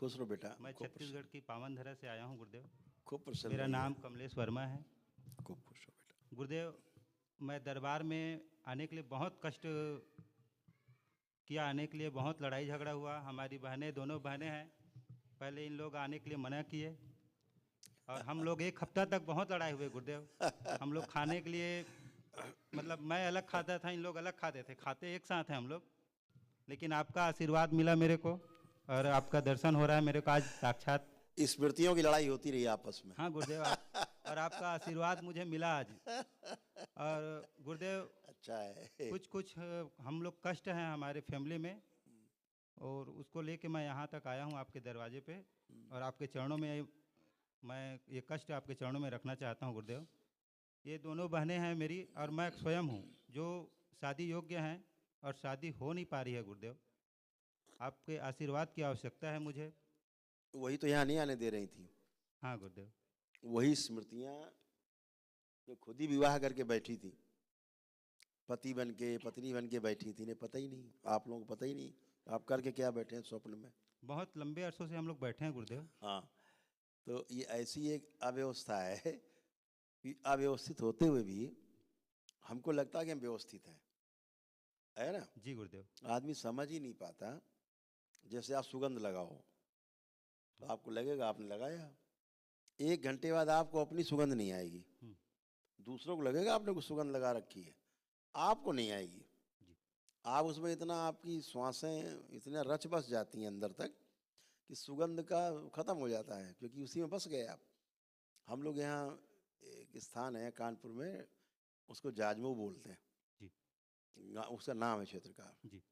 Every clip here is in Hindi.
खुश रहो बेटा। मैं खूब छत्तीसगढ़ की पावन धरा से आया हूँ गुरुदेव। खूब प्रसन्न मेरा रहिए। नाम कमलेश वर्मा है। खूब खुश हो बेटा। गुरुदेव, मैं दरबार में आने के लिए बहुत कष्ट किया, आने के लिए बहुत लड़ाई झगड़ा हुआ। हमारी बहनें, दोनों बहनें हैं, पहले इन लोग आने के लिए मना किए और हम लोग एक हफ्ता तक बहुत लड़ाई हुए गुरुदेव। हम लोग खाने के लिए, मतलब मैं अलग खाता था, इन लोग अलग खाते थे, खाते एक साथ हैं हम लोग। लेकिन आपका आशीर्वाद मिला मेरे को और आपका दर्शन हो रहा है मेरे को आज साक्षात। स्मृतियों की लड़ाई होती रही आपस में। हाँ गुरुदेव, आप और आपका आशीर्वाद मुझे मिला आज। और गुरुदेव, अच्छा है। कुछ कुछ हम लोग कष्ट हैं हमारे फैमिली में, और उसको लेके मैं यहाँ तक आया हूँ आपके दरवाजे पे, और आपके चरणों में मैं ये कष्ट आपके चरणों में रखना चाहता हूँ गुरुदेव। ये दोनों बहनें हैं मेरी और मैं स्वयं हूँ जो शादी योग्य हैं और शादी हो नहीं पा रही है गुरुदेव। आपके आशीर्वाद की आवश्यकता है मुझे। वही तो यहाँ नहीं आने दे रही थी। हाँ गुरुदेव। वही स्मृतियाँ जो खुद ही विवाह करके बैठी थी, पति बन के पत्नी बन के बैठी थी, इन्हें पता ही नहीं, आप लोगों को पता ही नहीं आप करके क्या बैठे हैं स्वप्न में। बहुत लंबे अरसों से हम लोग बैठे हैं गुरुदेव। हाँ, तो ये ऐसी एक अव्यवस्था है कि अव्यवस्थित होते हुए भी हमको लगता है कि हम व्यवस्थित हैं, है ना। जी गुरुदेव। आदमी समझ ही नहीं पाता। जैसे आप सुगंध लगाओ तो आपको लगेगा आपने लगाया, 1 घंटे बाद आपको अपनी सुगंध नहीं आएगी, दूसरों को लगेगा आपने कुछ सुगंध लगा रखी है, आपको नहीं आएगी। जी। आप उसमें इतना, आपकी श्वासें इतना रच बस जाती हैं अंदर तक कि सुगंध का खत्म हो जाता है, क्योंकि उसी में बस गए आप। हम लोग यहाँ एक स्थान है कानपुर में, उसको जाजमऊ बोलते हैं। जी। उसका नाम है क्षेत्र का। जी।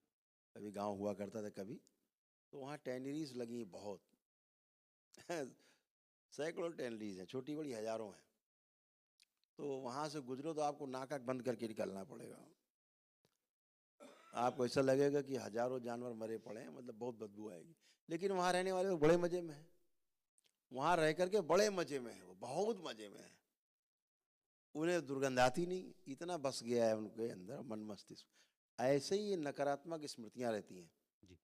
कभी गांव हुआ करता था कभी, तो वहाँ टैनरीज लगी हैं बहुत। सैकड़ों टैनरीज हैं, छोटी बड़ी हजारों हैं। तो वहाँ से गुजरो तो आपको नाक बंद करके निकलना पड़ेगा। आपको ऐसा लगेगा कि हजारों जानवर मरे पड़े हैं, मतलब बहुत बदबू आएगी। लेकिन वहाँ रहने वाले लोग बड़े मजे में हैं, वहाँ रह करके बड़े मजे में है, वो बहुत मजे में है, उन्हें दुर्गंध आती नहीं, इतना बस गया है उनके अंदर मन मस्तिष्क। ऐसे ही ये नकारात्मक स्मृतियाँ रहती हैं जी।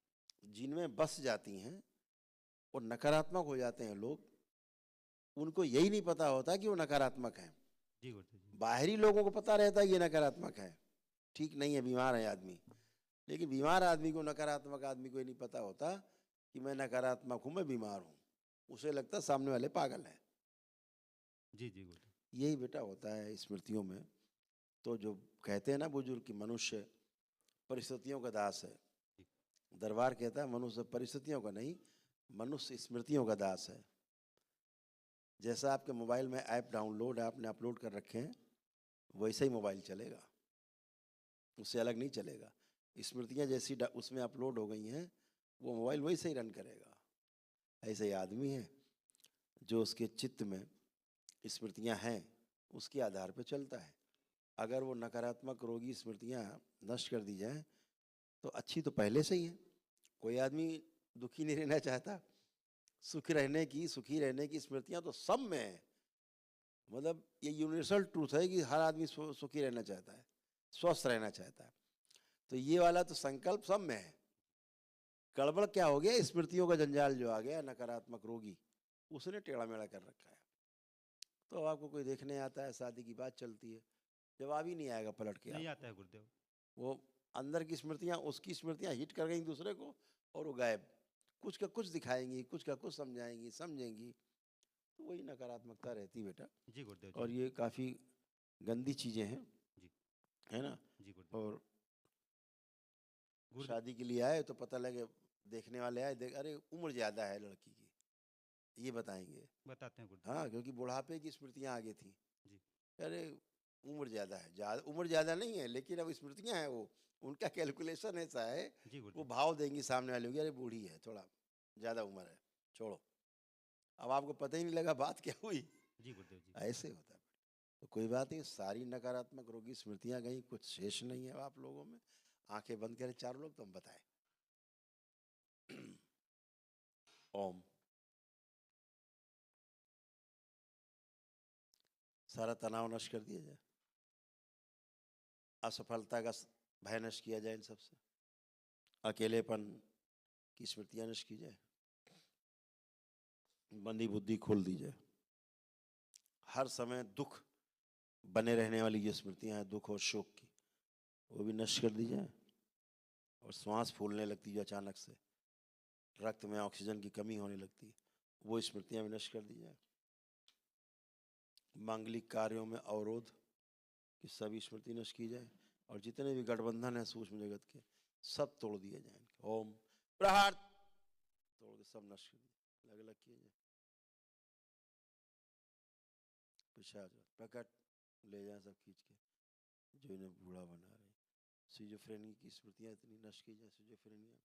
जिनमें बस जाती हैं और नकारात्मक हो जाते हैं लोग। उनको यही नहीं पता होता कि वो नकारात्मक है। जी गुरुदेव। बाहरी लोगों को पता रहता है कि ये नकारात्मक है, ठीक नहीं है, बीमार है आदमी। लेकिन बीमार आदमी को, नकारात्मक आदमी को ये नहीं पता होता कि मैं नकारात्मक हूँ, मैं बीमार हूँ। उसे लगता सामने वाले पागल हैं। जी। जी गुरुदेव। यही बेटा होता है स्मृतियों में। तो जो कहते हैं ना बुजुर्ग कि मनुष्य परिस्थितियों का दास है, जी। दरबार कहता है मनुष्य परिस्थितियों का नहीं, मनुष्य स्मृतियों का दास है। जैसा आपके मोबाइल में ऐप डाउनलोड आपने अपलोड कर रखे हैं, वैसे ही मोबाइल चलेगा, उससे अलग नहीं चलेगा। स्मृतियाँ जैसी उसमें अपलोड हो गई हैं, वो मोबाइल वैसे ही रन करेगा। ऐसे ही आदमी है जो उसके चित्त में स्मृतियाँ हैं, उसके आधार पर चलता है। अगर वो नकारात्मक रोगी स्मृतियाँ नष्ट कर दी जाएं तो अच्छी तो पहले से ही है। कोई आदमी दुखी नहीं रहना चाहता, सुखी रहने की स्मृतियाँ तो सब में है। मतलब ये यूनिवर्सल ट्रूथ है कि हर आदमी सुखी रहना चाहता है, स्वस्थ रहना चाहता है। तो ये वाला तो संकल्प सब में है। गड़बड़ क्या हो गया, स्मृतियों का जंजाल जो आ गया, नकारात्मक रोगी उसने टेढ़ा मेढ़ा कर रखा है। तो आपको कोई देखने आता है, शादी की बात चलती है, जवाब ही नहीं आएगा पलट के नहीं आपको। आता है गुरुदेव। वो अंदर की स्मृतियाँ, उसकी स्मृतियाँ हिट कर गई दूसरे को और वो गायब। कुछ का कुछ दिखाएंगी, कुछ का कुछ समझाएंगी, समझेंगी। तो वही नकारात्मकता रहती बेटा। जी गुरुदेव। और जी। ये काफ़ी गंदी चीज़ें हैं, जी। है ना। जी गुरुदेव। और गुरुदेव। शादी के लिए आए तो पता लगे, देखने वाले आए, देख अरे उम्र ज़्यादा है लड़की की, ये बताएंगे। बताते हैं गुरुदेव। हाँ, क्योंकि बुढ़ापे की स्मृतियाँ आगे थी। जी। अरे उम्र ज़्यादा है, ज़्यादा उम्र ज़्यादा नहीं है, लेकिन अब स्मृतियाँ हैं, वो उनका कैलकुलेशन ऐसा है। जी वो गुरुदेव। भाव देंगी सामने वाले की, अरे बूढ़ी है, थोड़ा ज़्यादा उम्र है, छोड़ो। अब आपको पता ही नहीं लगा बात क्या हुई। जी गुरुदेव। जी। ऐसे होता है। तो कोई बात नहीं, सारी नकारात्मक रोगी स्मृतियाँ गई, कुछ शेष नहीं है आप लोगों में। आंखें बंद करें चारों लोग तो हम बताएं। ओम। सारा तनाव नष्ट कर दिया जाए, असफलता का भय नष्ट किया जाए, इन सबसे अकेलेपन की स्मृतियाँ नष्ट की जाए। बंदी बुद्धि खोल दी जाए। हर समय दुख बने रहने वाली जो स्मृतियां हैं दुख और शोक की, वो भी नष्ट कर दी जाए। और श्वास फूलने लगती है अचानक से, रक्त में ऑक्सीजन की कमी होने लगती है, वो स्मृतियां भी नष्ट कर दी जाए। मांगलिक कार्यों में अवरोध की सभी स्मृति नष्ट की जाए। और जितने भी गठबंधन है सूक्ष्म जगत के, सब तोड़ दिए जाए। ओम प्रहार तोड़ के सब नष्ट कर दिए, अलग अलग किए जाए। पिशाच प्रकट ले जाए सब खींच के, जो इन्हें बूढ़ा बना रहे। सिजोफ्रेनिया की स्मृतियां इतनी नष्ट की जाए। सिजोफ्रेनिया,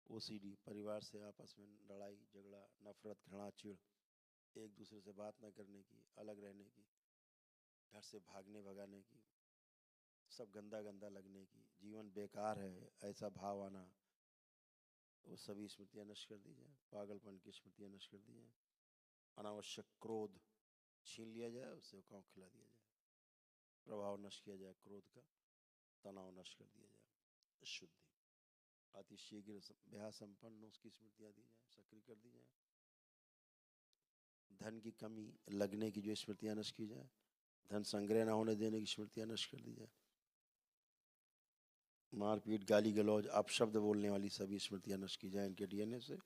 ओसीडी, परिवार से आपस में लड़ाई झगड़ा, नफरत, घृणा, चिढ़, एक दूसरे से बात न करने की, अलग रहने की, घर से भागने भगाने की, सब गंदा गंदा लगने की, जीवन बेकार है ऐसा भाव आना, वो सभी स्मृतियां नष्ट कर दी जाए। पागलपन की स्मृतियां नष्ट कर दी जाए। अनावश्यक क्रोध छीन लिया जाए, उससे कौन खिला दिया जाए। प्रभाव नष्ट किया जाए क्रोध का, तनाव नष्ट कर दिया जाए। शुद्धि, अति शीघ्र ब्याह संपन्न उसकी स्मृतियां दी जाए, सक्रिय कर दी जाए। धन की कमी लगने की जो स्मृतियां नष्ट की जाए, धन संग्रह न होने देने की स्मृतियां नष्ट कर दी जाए। मारपीट, गाली गलौज, अपशब्द बोलने वाली सभी स्मृतियां नष्ट की जाए इनके डीएनए से।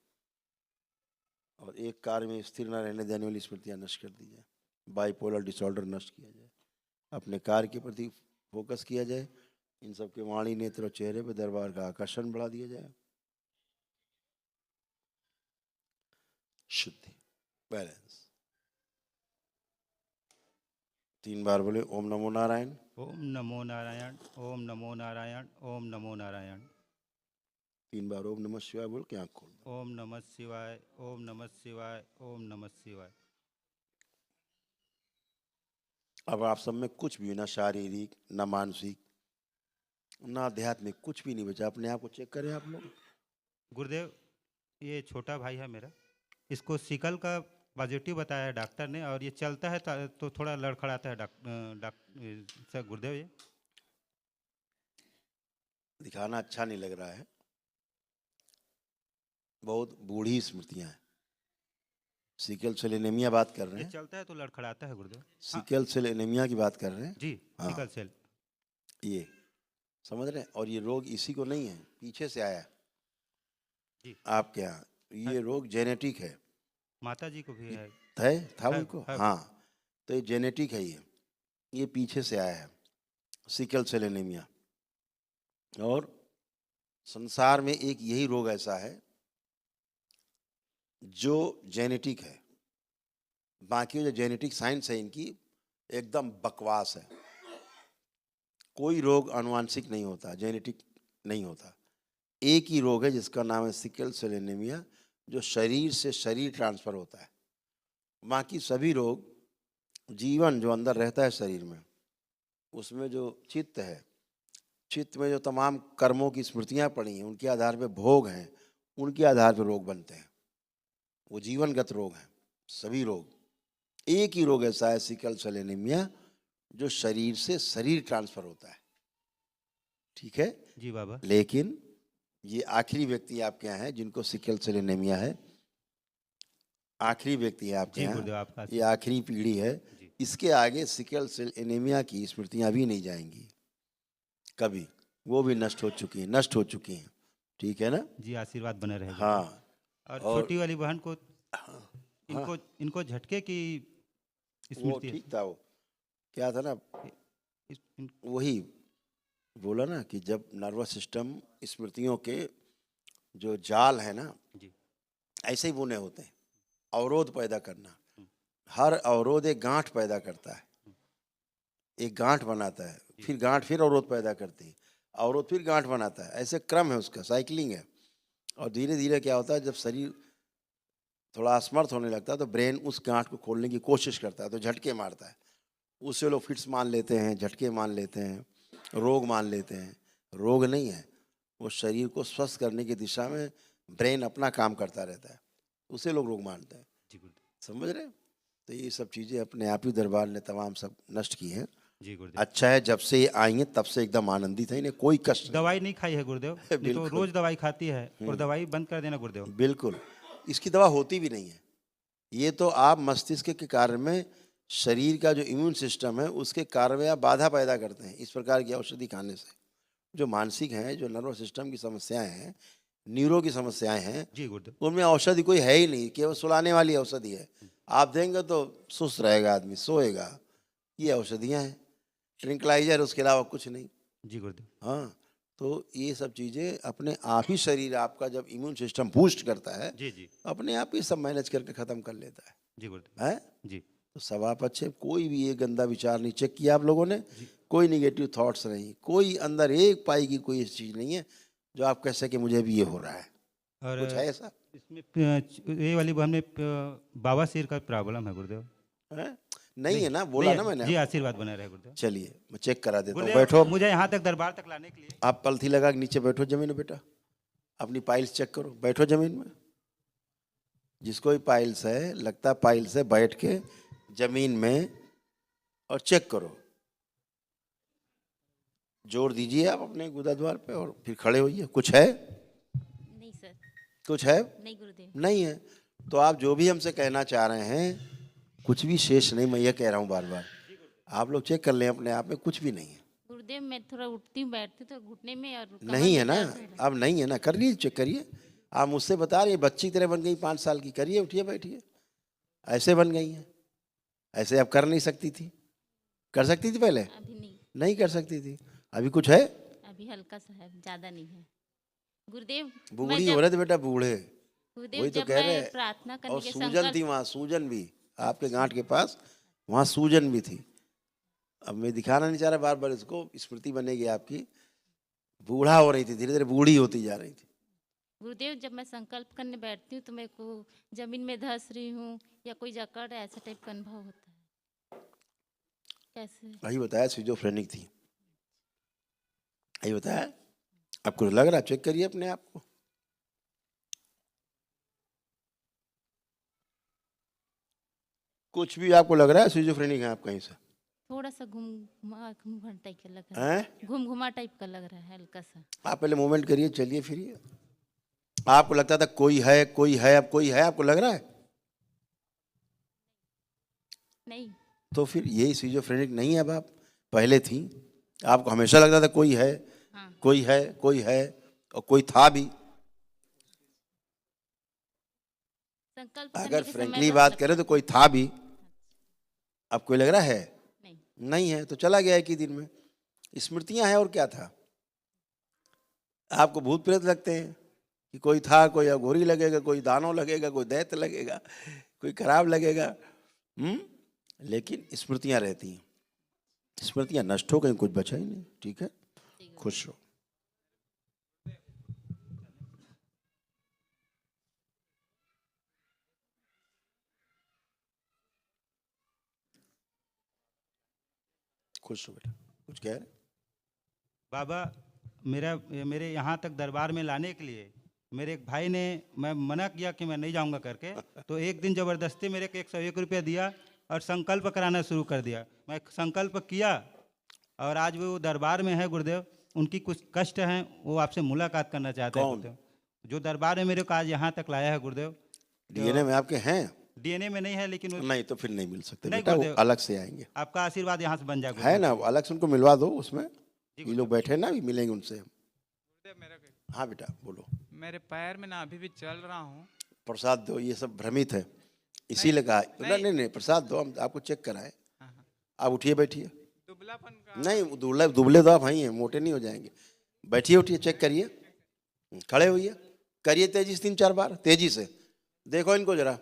और एक कार्य में स्थिर न रहने देने वाली स्मृतियां नष्ट कर दी जाए। बाइपोलर डिसऑर्डर नष्ट किया जाए। अपने कार्य के प्रति फोकस किया जाए। इन सब के वाणी, नेत्र और चेहरे पर दरबार का आकर्षण बढ़ा दिया जाए। शुद्धि, बैलेंस। 3 बार बोले ओम नमो नारायण। ओम नमो नारायण, ओम नमो नारायण, ओम नमो नारायण। 3 बार ओम नमः शिवाय बोल के आँख खोल दो। ओम नमः शिवाय, ओम नमः शिवाय, ओम नमः शिवाय। अब आप सब में कुछ भी ना शारीरिक, ना मानसिक, ना आध्यात्मिक, कुछ भी नहीं बचा। अपने आप को चेक करें आप लोग। गुरुदेव, ये छोटा भाई है मेरा, इसको सिकल का पॉजिटिव बताया है डॉक्टर ने, और ये चलता है तो थोड़ा लड़खड़ाता है सर गुरुदेव। ये दिखाना अच्छा नहीं लग रहा है, बहुत बूढ़ी स्मृतियां हैं। सिकल सेल एनीमिया बात कर रहे ये हैं। चलता है तो लड़खड़ाता है गुरुदेव। सिकल सेल एनीमिया की बात कर रहे हैं जी, हाँ। सिकल सेल, ये समझ रहे हैं। और ये रोग इसी को नहीं है, पीछे से आया जी। आपके यहाँ। ये रोग जेनेटिक है। माता जी को भी है। था है, उनको है। हाँ। तो ये जेनेटिक है, ये पीछे से आया है सिकल सेल एनीमिया। और संसार में एक यही रोग ऐसा है जो जेनेटिक है। बाकी जो जेनेटिक साइंस है इनकी एकदम बकवास है। कोई रोग आनुवांशिक नहीं होता, जेनेटिक नहीं होता। एक ही रोग है जिसका नाम है सिकल सेल एनीमिया, जो शरीर से शरीर ट्रांसफर होता है। बाकी सभी रोग जीवन जो अंदर रहता है शरीर में, उसमें जो चित्त है, चित्त में जो तमाम कर्मों की स्मृतियां पड़ी हैं, उनके आधार पे भोग हैं, उनके आधार पे रोग बनते हैं। वो जीवनगत रोग हैं सभी रोग। एक ही रोग ऐसा है सिकल सेल एनीमिया, जो शरीर से शरीर ट्रांसफर होता है। ठीक है जी बाबा। लेकिन ये आखिरी व्यक्ति आपके यहाँ है जिनको सिकल सेल एनीमिया है। आखिरी व्यक्ति है आपके जी गुरुदेव, यहाँ, आपका ये आखिरी पीढ़ी है। इसके आगे सिकल सेल एनीमिया की स्मृतियां भी नहीं जाएंगी कभी, वो भी नष्ट हो चुकी हैं, नष्ट हो चुकी हैं। ठीक है ना जी, आशीर्वाद बने रहेगा। हाँ। और छोटी वाली बहन को इनको झटके की वो स्मृति है। ठीक था। वो क्या था ना, वही बोला ना कि जब नर्वस सिस्टम स्मृतियों के जो जाल है ना, जी, ऐसे ही बुने होते हैं। अवरोध पैदा करना, हर अवरोध एक गांठ पैदा करता है, एक गांठ बनाता है, फिर गांठ फिर अवरोध पैदा करती है, अवरोध फिर गांठ बनाता है। ऐसे क्रम है उसका, साइकिलिंग है। और धीरे धीरे क्या होता है, जब शरीर थोड़ा असमर्थ होने लगता है तो ब्रेन उस गांठ को खोलने की कोशिश करता है, तो झटके मारता है। उससे लोग फिट्स मान लेते हैं, झटके मान लेते हैं, रोग मान लेते हैं। रोग नहीं है, वो शरीर को स्वस्थ करने की दिशा में ब्रेन अपना काम करता रहता है, उसे लोग रोग मानते हैं। समझ रहे? तो ये सब चीज़ें अपने आप ही दरबार ने तमाम सब नष्ट की हैं। जी गुरुदेव। अच्छा है जब से ये आई हैं तब से एकदम आनंदित है, इन्हें कोई कष्ट नहीं। दवाई नहीं खाई है गुरुदेव, नहीं तो रोज दवाई खाती है, और दवाई बंद कर देना गुरुदेव। बिल्कुल, इसकी दवा होती भी नहीं है। ये तो आप मस्तिष्क के कार्य में शरीर का जो इम्यून सिस्टम है उसके कार्य में आप बाधा पैदा करते हैं इस प्रकार की औषधि खाने से। जो मानसिक हैं, जो नर्वस सिस्टम की समस्याएं हैं, न्यूरो की समस्याएं हैं, जी गुरुदेव। उनमें औषधि कोई है ही नहीं, केवल सुलाने वाली औषधि है। आप देंगे तो सुस्त रहेगा आदमी, सोएगा। ये औषधियाँ हैं, ट्रिंकलाइजर, उसके अलावा कुछ नहीं। जी गुरुदेव। हाँ, तो ये सब चीज़ें अपने आप ही शरीर आपका जब इम्यून सिस्टम बूस्ट करता है, जी जी अपने आप ही सब मैनेज करके ख़त्म कर लेता जी गुरुदेव। है? जी तो सब आप अच्छे, कोई भी ये गंदा विचार नहीं चेक किया आप लोगों ने, कोई निगेटिव थॉट्स नहीं, कोई अंदर एक पाई की कोई ऐसी चीज़ नहीं है जो आप कह सके मुझे भी ये हो रहा है। और कुछ है ऐसा? इसमें ये वाली हमें बवासीर का प्रॉब्लम है गुरुदेव। है? नहीं है ना, बोला ना मैंने। जी आशीर्वाद बने रहे गुरुदेव। चलिए मैं चेक करा देता हूँ, गुरुदेव बैठो। मुझे यहाँ तक दरबार तक लाने के लिए आप पलथी लगा के नीचे बैठो जमीन में बेटा, अपनी पाइल्स चेक करो, बैठो जमीन में। जिसको भी पाइल्स है, लगता है पाइल्स है, बैठ के जमीन में और चेक करो। जोर दीजिए आप अपने गुदाद्वार पे और फिर खड़े होइए। कुछ है? नहीं सर। कुछ है? नहीं गुरुदेव। नहीं है तो आप जो भी हमसे कहना चाह रहे हैं कुछ भी शेष नहीं। मैं ये कह रहा हूँ बार बार, आप लोग चेक कर लें अपने आप में, कुछ भी नहीं है। गुरुदेव मैं थोड़ा उठती हूँ बैठती हूँ तो घुटने में और कमर नहीं है में ना, दर्द हो रहा अब नहीं है ना, कर लीजिए, चेक करिए। आप मुझसे बता रही हैं बच्ची की तरह बन गई, 5 साल की, करिए, उठिए बैठिए। ऐसे बन गई हैं, ऐसे अब कर नहीं सकती थी, कर सकती थी पहले? है। अभी नहीं। नहीं कर सकती थी। अभी कुछ है? अभी हल्का सा है, ज्यादा नहीं है गुरुदेव। मैं बूढ़ी जब हो रहे थे बेटा, बूढ़े। गुरुदेव वही तो जब कह रहे मैं हैं। प्रार्थना करने और के सूजन संकल्प थी वहाँ, सूजन भी आपके गांठ के पास, वहाँ सूजन भी थी। अब मैं दिखाना नहीं चाह रहा बार बार इसको, स्मृति बनेगी आपकी। बूढ़ा हो रही थी, धीरे धीरे बूढ़ी होती जा रही थी। गुरुदेव जब मैं संकल्प करने बैठती हूँ तो मेरे को जमीन में धंस रही हूँ या कोई जकड़ ऐसा टाइप का अनुभव होता है। कैसे? वही बताया सिजोफ्रेनिक थी, यही बताया। आपको लग रहा है? चेक करिए अपने आप को। कुछ भी आपको लग रहा है सिजोफ्रेनिक है आप कहीं से? थोड़ा सा घुमा टाइप का लग रहा है। हैं? घुमा टाइप का लग रहा है हल्का सा। आप पहले मूवमेंट करिए, चलिए फिरिए। आपको लगता था कोई है, कोई है, अब कोई है आपको लग रहा है? नहीं। तो फिर यही सिजोफ्रेनिक नहीं है अब आप, पहले थी। आपको हमेशा लगता था कोई है, हाँ। कोई है, कोई है, और कोई था भी। संकल्प करने अगर के समय फ्रेंकली बस बात लगता करें तो कोई था भी। अब कोई लग रहा है? नहीं। नहीं है तो चला गया एक ही दिन में। स्मृतियां हैं और क्या था। आपको भूत प्रेत लगते हैं कि कोई था, कोई अघोरी लगेगा, कोई दानव लगेगा, कोई दैत्य लगेगा, कोई खराब लगेगा। लेकिन स्मृतियां रहती हैं। स्मृतियां नष्ट हो गई, कुछ बचा ही नहीं। ठीक है, खुश रहो। खुश रहो बेटा। कुछ कह रहे? बाबा मेरे यहाँ तक दरबार में लाने के लिए मेरे एक भाई ने, मैं मना किया कि मैं नहीं जाऊँगा करके, तो एक दिन ज़बरदस्ती मेरे को 101 रुपया दिया और संकल्प कराना शुरू कर दिया। मैं संकल्प किया और आज वो दरबार में है गुरुदेव। उनकी कुछ कष्ट हैं, वो आपसे मुलाकात करना चाहते हैं कौन? गुरुदेव। जो दरबार में मेरे को आज यहाँ तक लाया है गुरुदेव। डीएनए में आपके हैं? डीएनए में नहीं है लेकिन नहीं तो फिर नहीं मिल सकते नहीं बेटा, वो गुरुदेव। अलग से आएंगे। आपका आशीर्वाद यहाँ से बन जाए है गुरुदेव। ना, वो अलग से उनको मिलवा दो उसमें। जी ये लोग बैठे ना, भी मिलेंगे उनसे। मेरा हाँ बेटा बोलो। मेरे पैर में ना अभी भी चल रहा हूँ। प्रसाद दो, ये सब भ्रमित है, इसीलिए कहा। नहीं नहीं, प्रसाद दो, हम आपको चेक कराएं। हाँ। आप उठिए बैठिए। दुबलापन का नहीं, दुबले दुबले तो आप हैं ही हैं, मोटे नहीं हो जाएंगे। बैठिए, उठिए, चेक करिए, खड़े होइए, करिए तेजी से 3-4 बार, तेजी से देखो इनको जरा,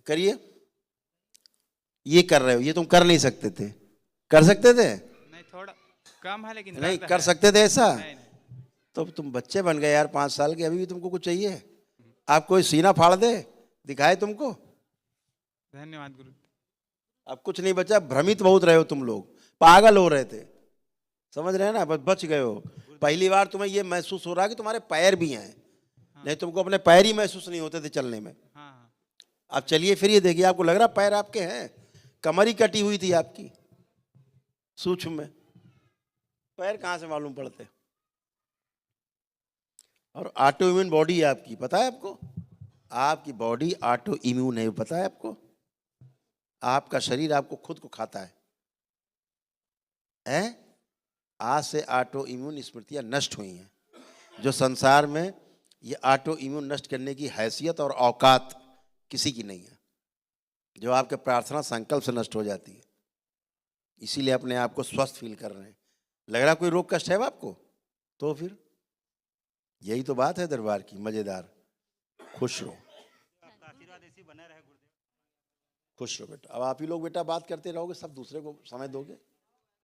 करिए। ये कर रहे हो, ये तुम कर नहीं सकते थे। कर सकते थे? नहीं, थोड़ा कम है लेकिन नहीं दर्द कर है। सकते थे ऐसा? नहीं, नहीं। तो तुम बच्चे बन गए यार, 5 साल के, अभी भी तुमको कुछ चाहिए? आप कोई सीना फाड़ दे दिखाए तुमको? धन्यवाद गुरु। अब कुछ नहीं बचा। भ्रमित बहुत रहे हो तुम लोग, पागल हो रहे थे, समझ रहे हैं ना? बस बच गए हो। पहली बार तुम्हें ये महसूस हो रहा है कि तुम्हारे पैर भी हैं। नहीं तुमको अपने पैर ही महसूस नहीं होते थे चलने में। हाँ। अब चलिए फिर, ये देखिए, आपको लग रहा पैर आपके हैं? कमर ही कटी हुई थी आपकी सूक्ष्म में, पैर कहाँ से मालूम पड़ते? और ऑटो इम्यून बॉडी है आपकी, पता है आपको? आपकी बॉडी ऑटो इम्यून है, पता है आपको? आपका शरीर आपको खुद को खाता है। आज से ऑटो इम्यून स्मृतियाँ नष्ट हुई हैं। जो संसार में ये ऑटो इम्यून नष्ट करने की हैसियत और औकात किसी की नहीं है, जो आपके प्रार्थना संकल्प से नष्ट हो जाती है। इसीलिए अपने आप को स्वस्थ फील कर रहे हैं। लग रहा कोई रोग कष्ट है आपको, तो फिर यही तो बात है दरबार की मजेदार। खुश रहो, आपका आशीर्वाद ऐसे ही बना रहे गुरुदेव। खुश रहो बेटा। अब आप ही लोग बेटा बात करते रहोगे, सब दूसरे को समय दोगे।